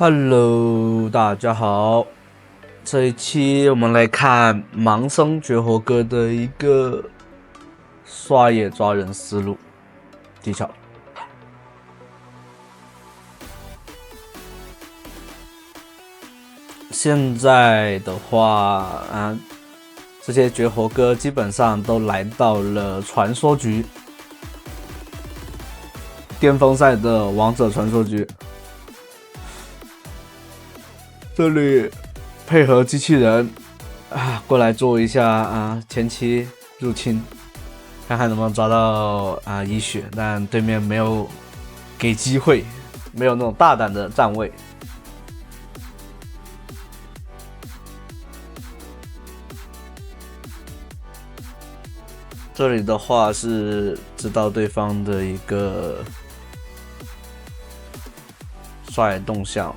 Hello，大家好。这一期我们来看盲僧绝活哥的一个刷野抓人思路技巧。现在的话，这些绝活哥基本上都来到了传说局，巅峰赛的王者传说局。这里配合机器人过来做一下前期入侵，看看能不能抓到一血，但对面没有给机会，没有那种大胆的站位。这里的话是知道对方的一个刷野动向。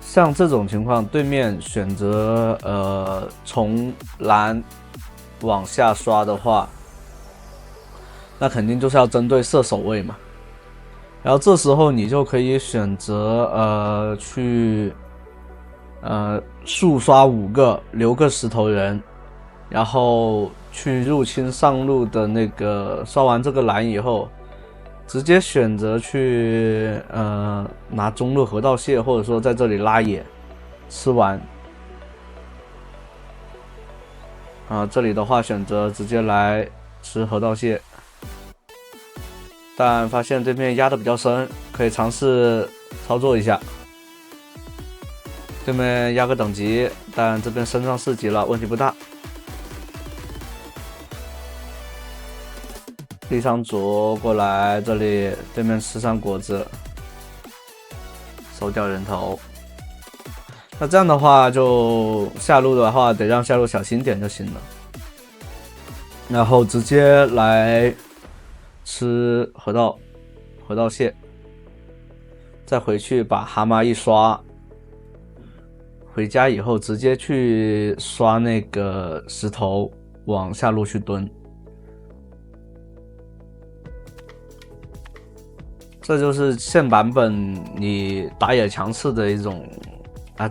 像这种情况，对面选择从蓝往下刷的话，那肯定就是要针对射手位嘛。然后这时候你就可以选择去速刷5个，留个石头人，然后去入侵上路的那个刷完这个蓝以后。直接选择去拿中路河道蟹，或者说在这里拉野，吃完这里的话选择直接来吃河道蟹，但发现对面压的比较深，可以尝试操作一下。对面压个等级，但这边升上4级了，问题不大。地上左过来，这里对面吃上果子，收掉人头。那这样的话，就下路的话得让下路小心点就行了。然后直接来吃河道蟹，再回去把蛤蟆一刷。回家以后直接去刷那个石头，往下路去蹲。这就是现版本你打野强势的一种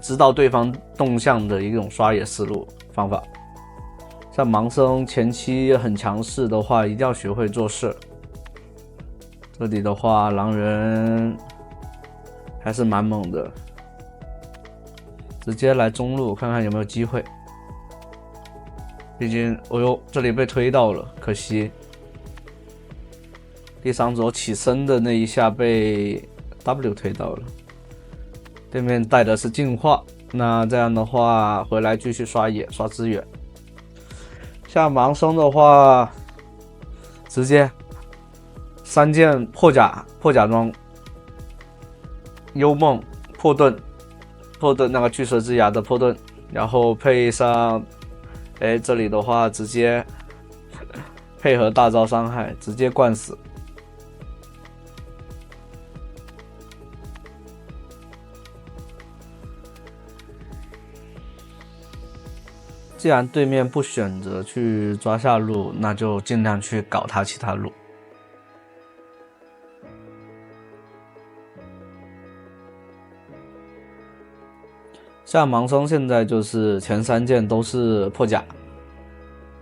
知道对方动向的一种刷野思路方法。像盲僧前期很强势的话，一定要学会做事。这里的话，狼人还是蛮猛的，直接来中路看看有没有机会。毕竟，这里被推到了，可惜。地上左起身的那一下被 W 推到了，对面带的是净化，那这样的话回来继续刷野刷资源。像盲僧的话，直接3件破甲装，幽梦破盾那个巨蛇之牙的破盾，然后配上这里的话直接配合大招伤害，直接灌死。既然对面不选择去抓下路，那就尽量去搞他其他路。像盲僧现在就是前3件都是破甲，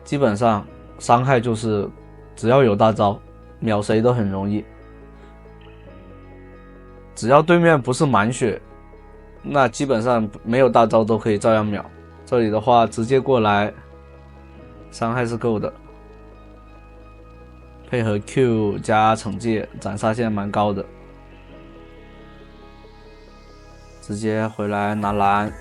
基本上伤害就是只要有大招，秒谁都很容易。只要对面不是满血，那基本上没有大招都可以照样秒。这里的话直接过来，伤害是够的，配合 Q 加惩戒，斩杀线蛮高的。直接回来拿蓝，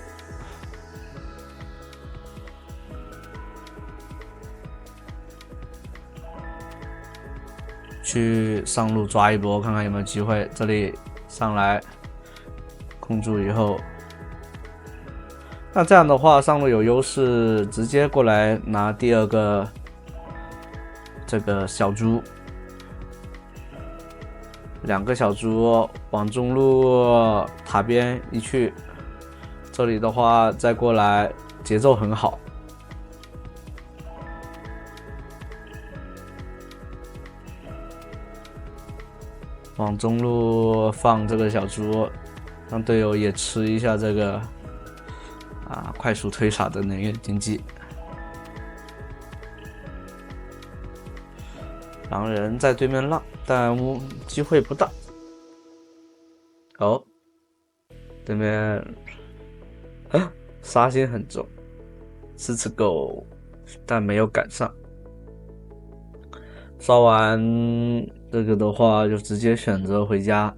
去上路抓一波，看看有没有机会。这里上来控住以后。那这样的话，上路有优势，直接过来拿第2个这个小猪，2个小猪往中路塔边一去，这里的话再过来，节奏很好。往中路放这个小猪，让队友也吃一下这个快速推傻的能源经济。狼人在对面浪，但机会不大。哦，对面杀心很重，4只狗，但没有赶上。烧完这个的话，就直接选择回家。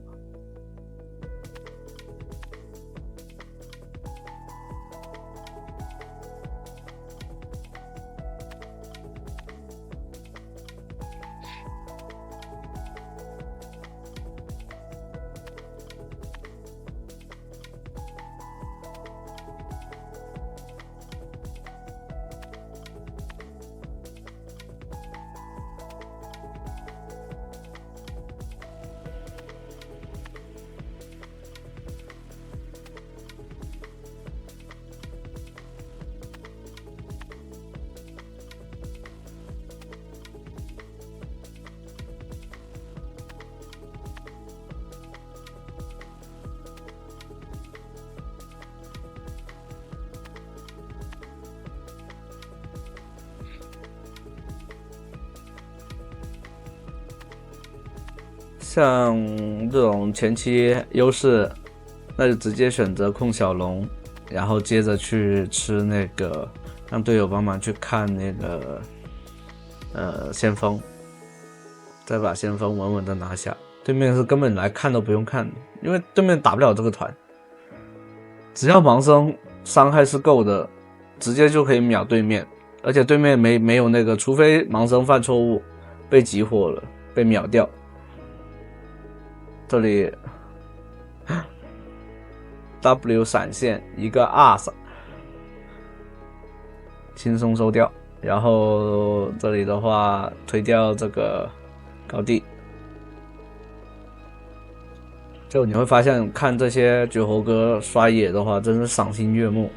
像这种前期优势，那就直接选择控小龙，然后接着去吃那个，让队友帮忙去看那个先锋，再把先锋稳稳的拿下。对面是根本来看都不用看，因为对面打不了这个团，只要盲僧伤害是够的，直接就可以秒对面，而且对面没有那个，除非盲僧犯错误被集火了，被秒掉。这里 W 闪现一个 R 闪，轻松收掉。然后这里的话推掉这个高地，就你会发现看这些绝活哥刷野的话，真是赏心悦目。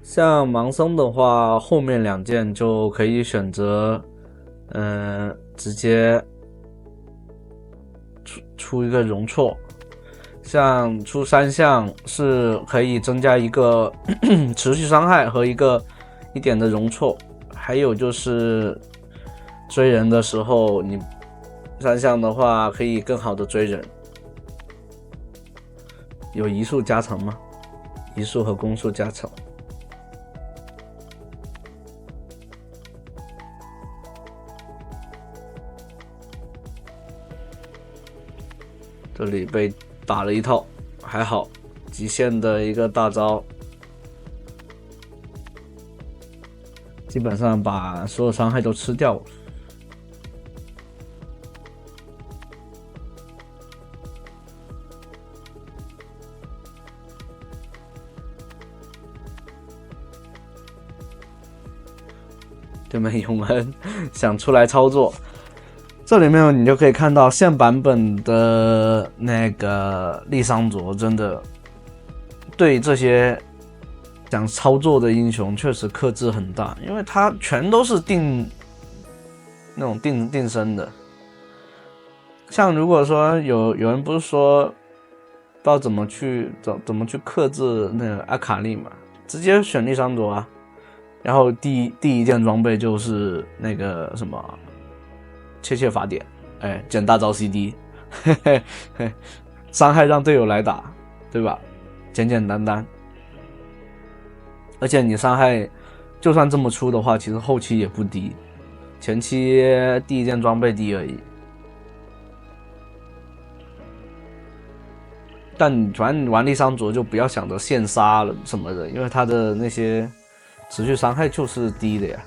像盲僧的话，后面2件就可以选择，直接出一个容错。像出3项是可以增加一个持续伤害和一点的容错，还有就是追人的时候，你3项的话可以更好的追人。有移速加成吗？移速和攻速加成。这里被打了一套，还好，极限的一个大招，基本上把所有伤害都吃掉了。对面永恩想出来操作。这里面你就可以看到现版本的那个利桑卓真的对这些想操作的英雄确实克制很大，因为他全都是那种定身的。像如果说有人不是说不知道怎么去克制那个阿卡丽嘛，直接选利桑卓啊，然后第一件装备就是那个什么切法典，哎，捡大招 CD， 嘿嘿嘿，伤害让队友来打，对吧？简简单单，而且你伤害就算这么出的话，其实后期也不低，前期第一件装备低而已。但反正你玩丽桑卓就不要想着现杀了什么的，因为他的那些持续伤害就是低的呀。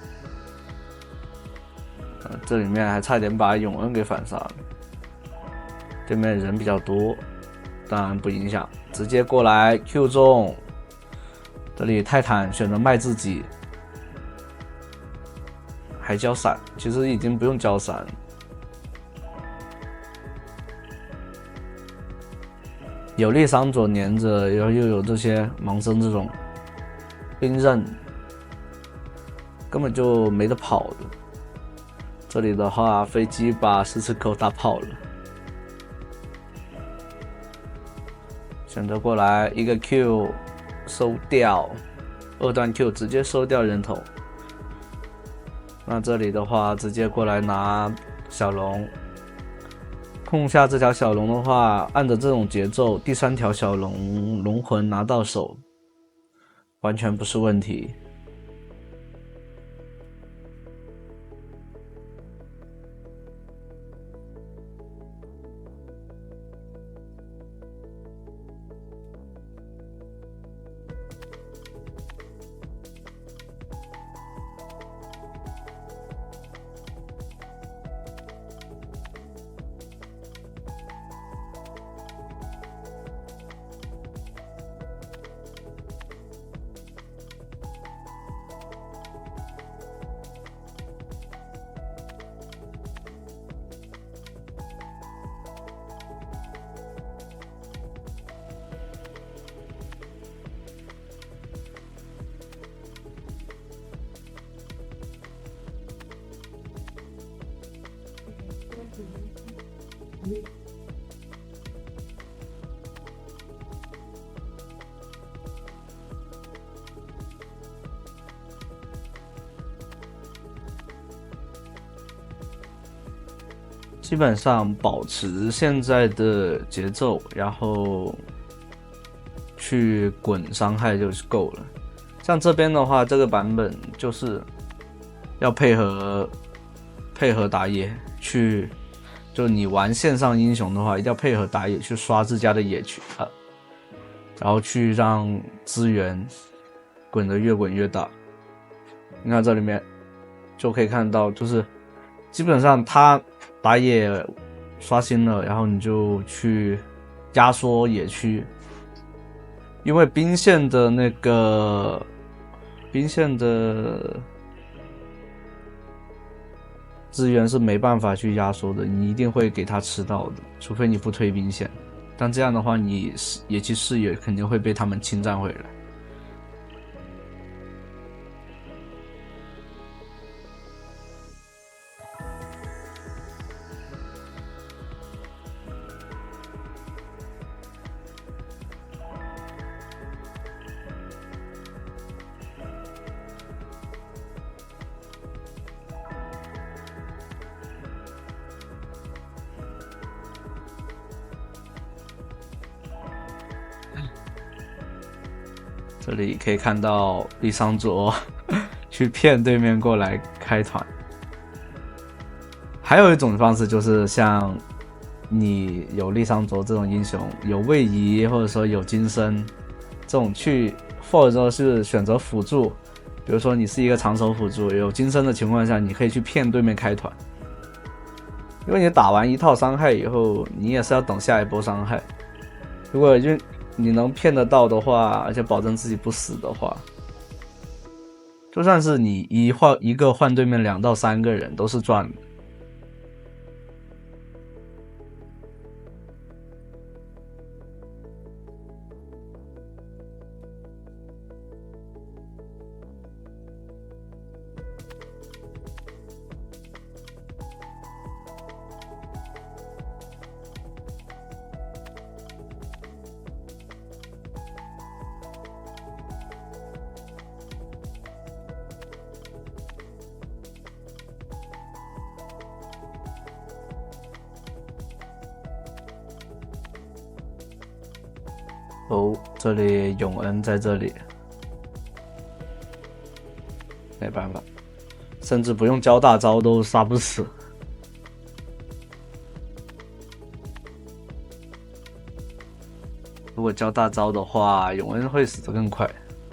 这里面还差点把永恩给反杀了，对面人比较多，当然不影响，直接过来 Q 中。这里泰坦选择卖自己，还交闪，其实已经不用交闪。有丽桑卓粘着，然后又有这些盲僧这种兵刃，根本就没得跑的。这里的话，飞机把十字口打跑了，选择过来一个 Q 收掉，2段 Q 直接收掉人头。那这里的话，直接过来拿小龙。控下这条小龙的话，按着这种节奏，第3条小龙龙魂拿到手，完全不是问题。基本上保持现在的节奏，然后去滚伤害就是够了。像这边的话，这个版本就是要配合打野去，就你玩线上英雄的话，一定要配合打野去刷自家的野区啊，然后去让资源滚得越滚越大。你看这里面就可以看到，就是基本上他打野刷新了，然后你就去压缩野区，因为兵线的资源是没办法去压缩的，你一定会给他吃到的，除非你不推兵线。但这样的话，你野区视野肯定会被他们侵占回来。这里可以看到丽桑卓去骗对面过来开团。还有一种方式就是像你有丽桑卓这种英雄，有位移或者说有金身这种去，或者说是选择辅助，比如说你是一个长手辅助，有金身的情况下，你可以去骗对面开团。因为你打完一套伤害以后，你也是要等下一波伤害。如果你能骗得到的话，而且保证自己不死的话，就算是你一个换对面2到3个人都是赚的。哦，这里永恩在这里，没办法，甚至不用交大招都杀不死。如果交大招的话，永恩会死得更快。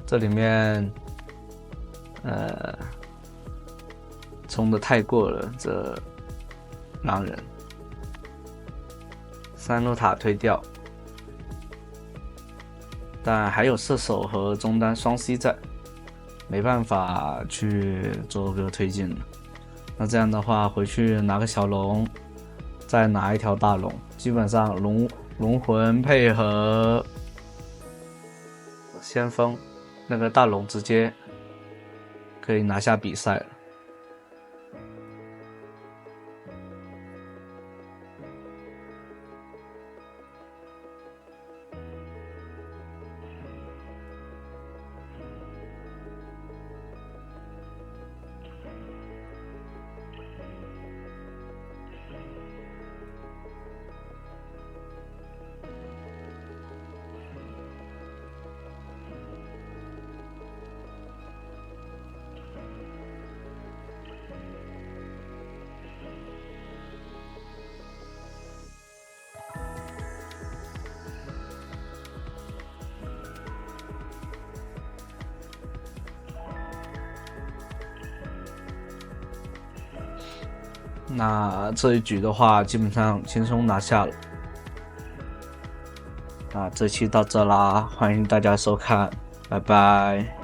这里面，冲的太过了，这狼人3路塔推掉，但还有射手和中单双 C 在，没办法去做个推进了。那这样的话，回去拿个小龙，再拿一条大龙，基本上龙魂配合先锋那个大龙，直接可以拿下比赛了。那这一局的话，基本上轻松拿下了。那这期到这啦，欢迎大家收看，拜拜。